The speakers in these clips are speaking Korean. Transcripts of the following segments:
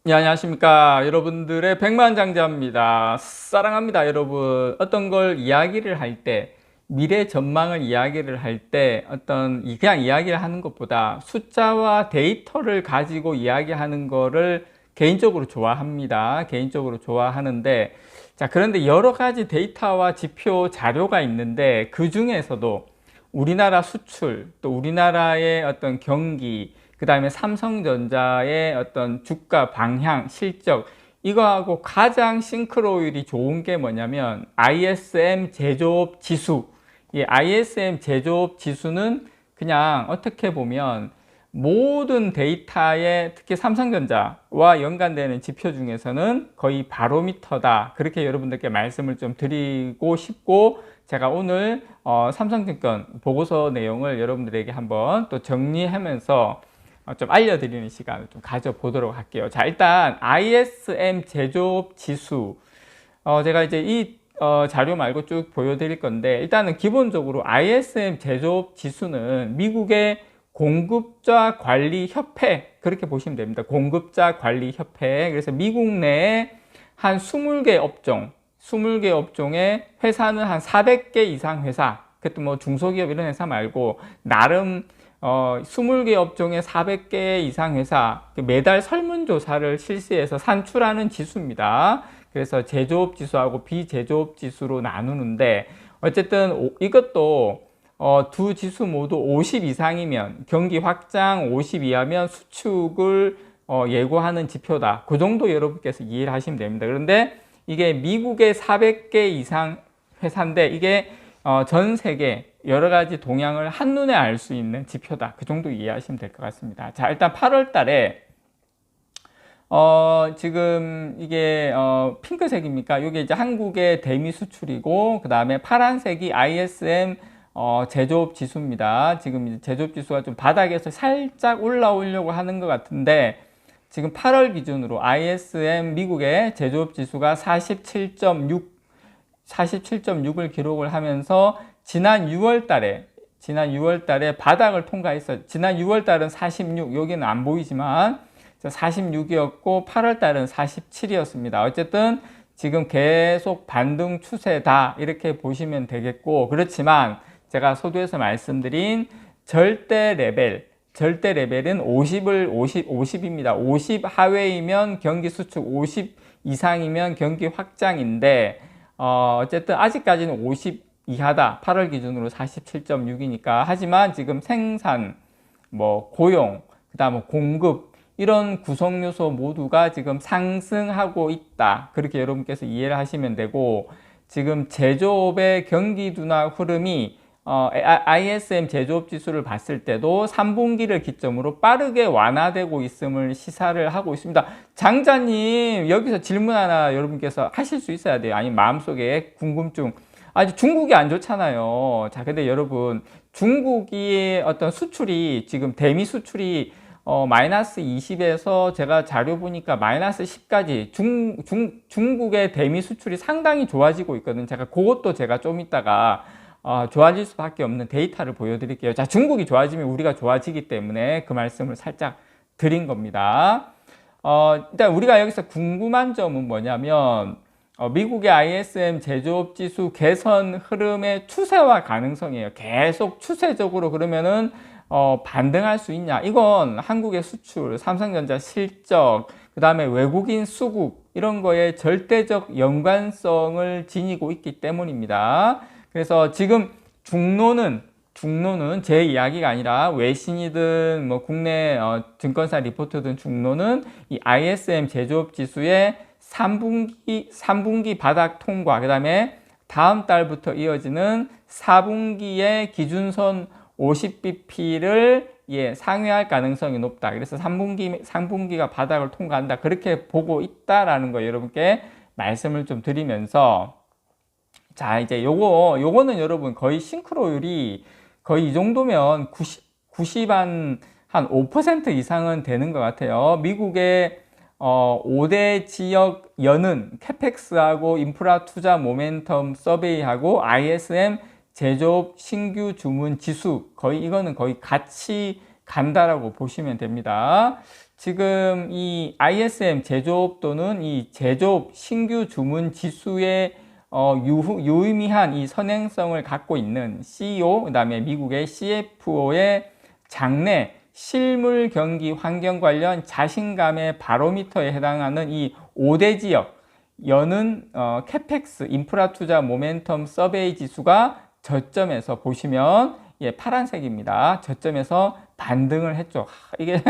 네, 안녕하십니까. 여러분들의 백만장자입니다. 사랑합니다, 여러분. 어떤 걸 이야기를 할 때, 미래 전망을 이야기를 할 때, 그냥 이야기를 하는 것보다 숫자와 데이터를 가지고 이야기하는 거를 개인적으로 좋아합니다. 개인적으로 좋아하는데, 자, 그런데 여러 가지 데이터와 지표 자료가 있는데, 그 중에서도 우리나라 수출, 또 우리나라의 어떤 경기, 그 다음에 삼성전자의 어떤 주가 방향, 실적, 이거하고 가장 싱크로율이 좋은 게 뭐냐면 ISM 제조업 지수. 이 ISM 제조업 지수는 그냥 어떻게 보면 모든 데이터에 특히 삼성전자와 연관되는 지표 중에서는 거의 바로미터다. 그렇게 여러분들께 말씀을 좀 드리고 싶고, 제가 오늘 삼성증권 보고서 내용을 여러분들에게 한번 또 정리하면서 좀 알려드리는 시간을 좀 가져보도록 할게요. 자, 일단 ISM 제조업 지수, 제가 이제 이 자료 말고 쭉 보여드릴 건데, 일단은 기본적으로 ISM 제조업 지수는 미국의 공급자 관리 협회, 그렇게 보시면 됩니다. 공급자 관리 협회. 그래서 미국 내에 한 20개 업종, 20개 업종의 회사는 한 400개 이상 회사, 그것도 뭐 중소기업 이런 회사 말고 나름 20개 업종의 400개 이상 회사 매달 설문조사를 실시해서 산출하는 지수입니다. 그래서 제조업 지수하고 비제조업 지수로 나누는데, 어쨌든 이것도 두 지수 모두 50 이상이면, 경기 확장 50 이하면 수축을 예고하는 지표다. 그 정도 여러분께서 이해를 하시면 됩니다. 그런데 이게 미국의 400개 이상 회사인데, 이게 전 세계 여러 가지 동향을 한눈에 알 수 있는 지표다. 그 정도 이해하시면 될 것 같습니다. 자, 일단 8월 달에 지금 이게 핑크색입니까? 이게 이제 한국의 대미 수출이고, 그 다음에 파란색이 ISM 제조업 지수입니다. 지금 이제 제조업 지수가 좀 바닥에서 살짝 올라오려고 하는 것 같은데, 지금 8월 기준으로 ISM 미국의 제조업 지수가 47.6을 기록을 하면서 지난 6월 달에 바닥을 통과했어요. 지난 6월 달은 46, 여기는 안 보이지만 46이었고 8월 달은 47이었습니다. 어쨌든 지금 계속 반등 추세다, 이렇게 보시면 되겠고, 그렇지만 제가 서두에서 말씀드린 절대 레벨은 50입니다. 50 하회이면 경기 수축, 50 이상이면 경기 확장인데, 어쨌든 아직까지는 50 이하다. 8월 기준으로 47.6이니까. 하지만 지금 생산, 뭐 고용, 그다음 공급, 이런 구성 요소 모두가 지금 상승하고 있다. 그렇게 여러분께서 이해를 하시면 되고, 지금 제조업의 경기 둔화 흐름이 ISM 제조업 지수를 봤을 때도 3분기를 기점으로 빠르게 완화되고 있음을 시사를 하고 있습니다. 장자님, 여기서 질문 하나 여러분께서 하실 수 있어야 돼요. 아니, 마음속에 궁금증. 아니, 중국이 안 좋잖아요. 자, 근데 여러분, 중국이 어떤 수출이, 지금 대미 수출이 마이너스 20에서 제가 자료 보니까 마이너스 10까지 중국의 대미 수출이 상당히 좋아지고 있거든요. 그것도 제가 좀 이따가 좋아질 수밖에 없는 데이터를 보여드릴게요. 자, 중국이 좋아지면 우리가 좋아지기 때문에 그 말씀을 살짝 드린 겁니다. 일단 우리가 여기서 궁금한 점은 뭐냐면, 미국의 ISM 제조업 지수 개선 흐름의 추세와 가능성이에요. 계속 추세적으로 그러면은 반등할 수 있냐? 이건 한국의 수출, 삼성전자 실적, 그 다음에 외국인 수급, 이런 거에 절대적 연관성을 지니고 있기 때문입니다. 그래서 지금 중로는 제 이야기가 아니라 외신이든 뭐 국내 증권사 리포트든 중로는 이 ISM 제조업 지수의 3분기 바닥 통과, 그 다음에 다음 달부터 이어지는 4분기의 기준선 50bp를 상회할 가능성이 높다. 그래서 3분기가 바닥을 통과한다. 그렇게 보고 있다라는 거 여러분께 말씀을 좀 드리면서, 자, 이제 요거는 여러분 거의 싱크로율이 거의 이 정도면 5% 이상은 되는 것 같아요. 미국의 5대 지역 연은 캐펙스하고 인프라 투자 모멘텀 서베이하고 ISM 제조업 신규 주문 지수, 이거는 거의 같이 간다라고 보시면 됩니다. 지금 이 ISM 제조업 또는 이 제조업 신규 주문 지수의 유의미한 이 선행성을 갖고 있는 CEO, 그다음에 미국의 CFO의 장래 실물 경기 환경 관련 자신감의 바로미터에 해당하는 이 5대 지역 여는 캐펙스 인프라 투자 모멘텀 서베이 지수가 저점에서 보시면 파란색입니다. 저점에서 반등을 했죠. 이게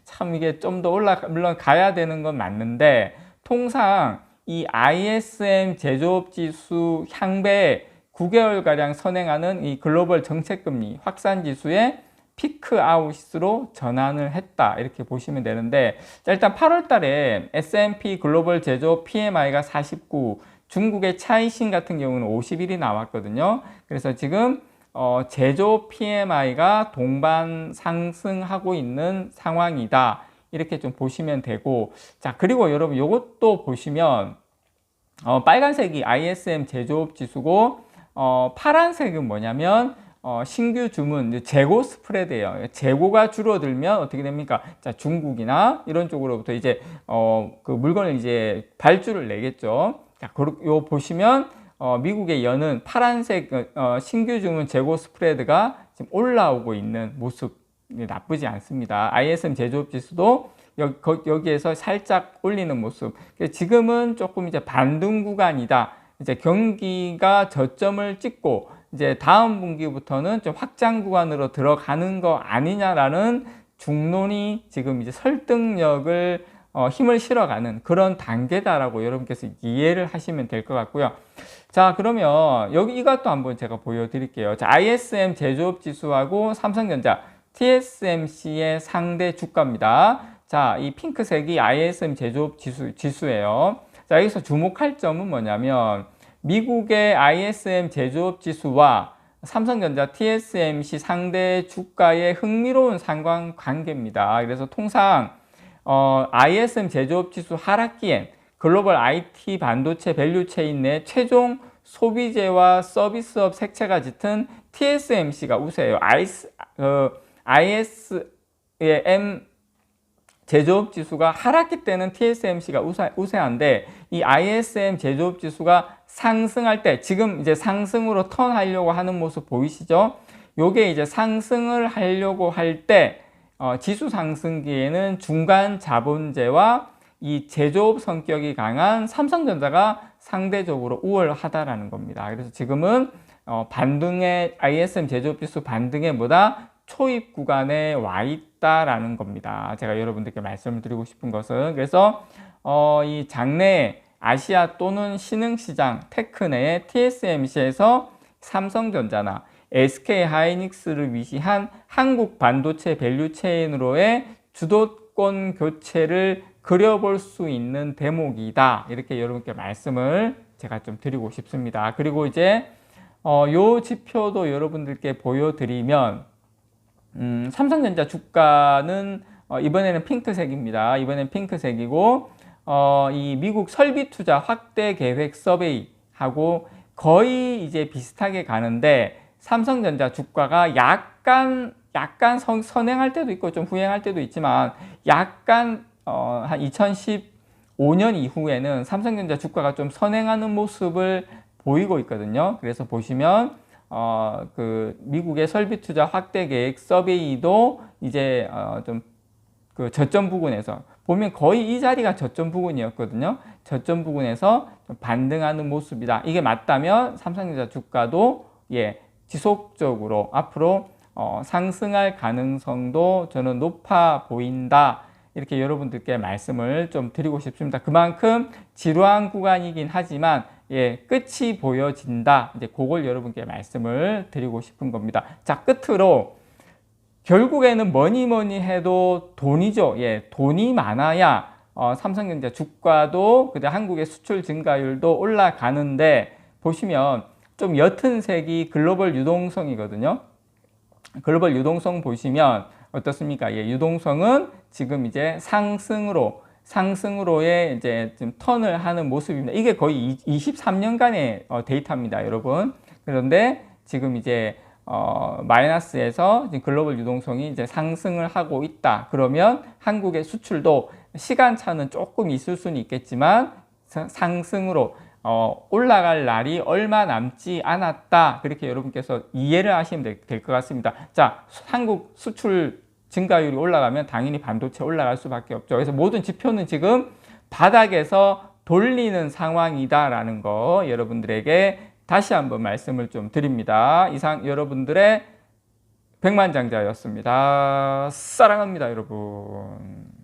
참 이게 좀 더 물론 가야 되는 건 맞는데 통상 이 ISM 제조업 지수 향배에 9개월가량 선행하는 이 글로벌 정책금리 확산 지수의 피크 아웃으로 전환을 했다 이렇게 보시면 되는데, 자, 일단 8월 달에 S&P 글로벌 제조업 PMI가 49, 중국의 차이신 같은 경우는 51이 나왔거든요. 그래서 지금 제조업 PMI가 동반 상승하고 있는 상황이다 이렇게 좀 보시면 되고, 자, 그리고 여러분 이것도 보시면 빨간색이 ISM 제조업 지수고 파란색은 뭐냐면 신규 주문 재고 스프레드예요. 재고가 줄어들면 어떻게 됩니까? 자, 중국이나 이런 쪽으로부터 이제 그 물건을 이제 발주를 내겠죠. 자, 요 보시면 미국의 연은 파란색 신규 주문 재고 스프레드가 지금 올라오고 있는 모습 나쁘지 않습니다. ISM 제조업 지수도 여기에서 살짝 올리는 모습. 지금은 조금 이제 반등 구간이다. 이제 경기가 저점을 찍고 이제 다음 분기부터는 좀 확장 구간으로 들어가는 거 아니냐라는 중론이 지금 이제 설득력을 힘을 실어가는 그런 단계다라고 여러분께서 이해를 하시면 될 것 같고요. 자, 그러면 여기 이것도 한번 제가 보여드릴게요. 자, ISM 제조업 지수하고 삼성전자 TSMC의 상대 주가입니다. 자, 이 핑크색이 ISM 제조업 지수예요. 자, 여기서 주목할 점은 뭐냐면 미국의 ISM 제조업 지수와 삼성전자 TSMC 상대 주가의 흥미로운 상관관계입니다. 그래서 통상 ISM 제조업 지수 하락기엔 글로벌 IT 반도체 밸류체인 내 최종 소비재와 서비스업 색채가 짙은 TSMC가 우세해요. ISM 제조업 지수가 하락기 때는 TSMC가 우세한데 이 ISM 제조업 지수가 상승할 때 지금 이제 상승으로 턴하려고 하는 모습 보이시죠? 요게 이제 상승을 하려고 할 때 지수 상승기에는 중간 자본재와 이 제조업 성격이 강한 삼성전자가 상대적으로 우월하다라는 겁니다. 그래서 지금은 반등의 ISM 제조업 지수 반등에 보다 초입 구간에 와 있다라는 겁니다. 제가 여러분들께 말씀을 드리고 싶은 것은, 그래서 이 장내 아시아 또는 신흥시장 테크 내의 TSMC에서 삼성전자나 SK하이닉스를 위시한 한국 반도체 밸류체인으로의 주도권 교체를 그려볼 수 있는 대목이다. 이렇게 여러분께 말씀을 제가 좀 드리고 싶습니다. 그리고 이제 요 지표도 여러분들께 보여드리면 삼성전자 주가는 이번에는 핑크색입니다. 이번엔 핑크색이고 이 미국 설비 투자 확대 계획 서베이하고 거의 이제 비슷하게 가는데 삼성전자 주가가 약간 선행할 때도 있고 좀 후행할 때도 있지만 약간 한 2015년 이후에는 삼성전자 주가가 좀 선행하는 모습을 보이고 있거든요. 그래서 보시면 그 미국의 설비 투자 확대 계획 서베이도 이제 좀 그 저점 부근에서 보면 거의 이 자리가 저점 부근이었거든요. 저점 부근에서 좀 반등하는 모습이다. 이게 맞다면 삼성전자 주가도 지속적으로 앞으로 상승할 가능성도 저는 높아 보인다. 이렇게 여러분들께 말씀을 좀 드리고 싶습니다. 그만큼 지루한 구간이긴 하지만 끝이 보여진다. 이제 그걸 여러분께 말씀을 드리고 싶은 겁니다. 자, 끝으로 결국에는 뭐니 해도 돈이죠. 돈이 많아야 삼성전자 주가도 그다음 한국의 수출 증가율도 올라가는데 보시면 좀 옅은 색이 글로벌 유동성이거든요. 글로벌 유동성 보시면 어떻습니까? 유동성은 지금 이제 상승으로의 이제 좀 턴을 하는 모습입니다. 이게 거의 23년간의 데이터입니다, 여러분. 그런데 지금 이제 마이너스에서 글로벌 유동성이 이제 상승을 하고 있다. 그러면 한국의 수출도 시간차는 조금 있을 수는 있겠지만 상승으로 올라갈 날이 얼마 남지 않았다. 그렇게 여러분께서 이해를 하시면 될 것 같습니다. 자, 한국 수출 증가율이 올라가면 당연히 반도체 올라갈 수밖에 없죠. 그래서 모든 지표는 지금 바닥에서 돌리는 상황이다라는 거 여러분들에게 다시 한번 말씀을 좀 드립니다. 이상 여러분들의 백만장자였습니다. 사랑합니다, 여러분.